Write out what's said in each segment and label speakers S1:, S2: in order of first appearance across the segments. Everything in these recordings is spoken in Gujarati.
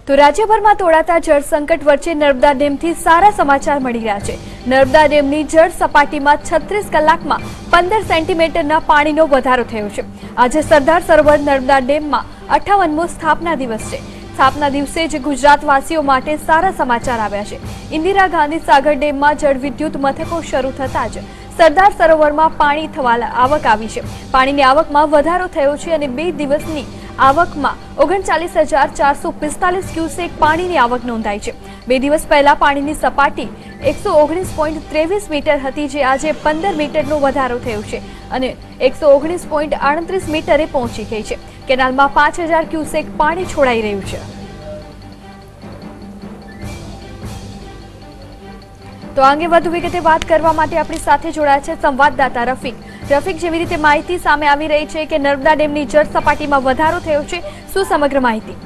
S1: તો રાજ્યભરમાં તોડાતા જળ સંકટ વચ્ચે નર્મદા ડેમથી સારા સમાચાર મળી રહ્યા છે। નર્મદા ડેમની જળ સપાટીમાં 36 કલાકમાં 15 સેન્ટીમીટરના પાણીનો વધારો થયો છે। આજે સરદાર સરોવર નર્મદા ડેમમાં 58મો સ્થાપના દિવસ છે। સ્થાપના દિવસે જ ગુજરાતવાસીઓ માટે સારા સમાચાર આવ્યા છે। ઇન્દિરા ગાંધી સાગર ડેમમાં જળ વિદ્યુત મથકો શરૂ થતા જ સરદાર સરોવરમાં પાણી થવા આવક આવી છે। પાણીની આવકમાં વધારો થયો છે અને 2 દિવસની આવકમાં 39,445 ક્યુસેક પાણીની આવક નોંધાઈ છે। 2 દિવસ પહેલા પાણીની સપાટી 119.23 મીટર હતી, જે આજે 15 મીટરનો વધારો થયો છે અને 119.38 મીટરે પહોંચી ગઈ છે। કેનાલમાં 5,000 ક્યુસેક પાણી છોડાઈ રહ્યું છે। તો અંગે વધુ વિગતે વાત કરવા માટે આપણી સાથે જોડાયા છે સંવાદદાતા રફીક। રફીક, જેવી રીતે માહિતી સામે આવી રહી છે કે નર્મદા ડેમની જળ સપાટીમાં વધારો થયો છે, શું સમગ્ર માહિતી?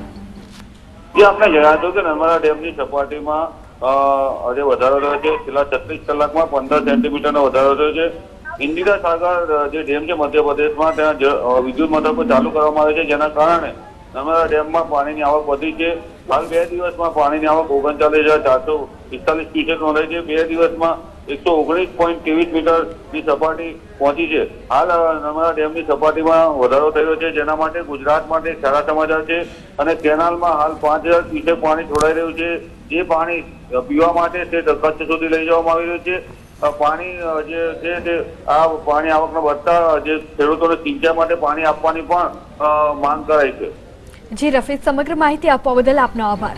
S2: આપણે જણાવ્યું કે નર્મદા ડેમની સપાટીમાં આજે વધારો થયો છે। છેલ્લા 36 કલાકમાં 15 સેન્ટીમીટરનો વધારો થયો છે। ઇન્દિરા સાગર જે ડેમ છે મધ્યપ્રદેશમાં, ત્યાં વિદ્યુત મથકો ચાલુ કરવામાં આવે છે, જેના કારણે નર્મદા ડેમમાં પાણીની આવક વધી છે। હાલ 2 દિવસમાં પાણીની આવક 39,445 ક્યુસેક નોંધાઈ છે। 2 દિવસમાં 119.23 મીટરની સપાટી પહોંચી છે। હાલ નર્મદા ડેમની સપાટીમાં વધારો થયો છે, જેના માટે ગુજરાત માટે સારા સમાચાર છે અને કેનાલમાં હાલ 5,000 ક્યુસેક પાણી છોડાઈ રહ્યું છે। જે પાણી પીવા માટે તે કચ્છ સુધી લઈ જવામાં આવી રહ્યું છે। પાણી જે છે તે આ પાણી આવકના વધતા જે ખેડૂતોને સિંચાઈ માટે પાણી આપવાની પણ માંગ કરાઈ છે।
S1: જી રફીક, સમગ્ર માહિતી આપવા બદલ આપનો આભાર।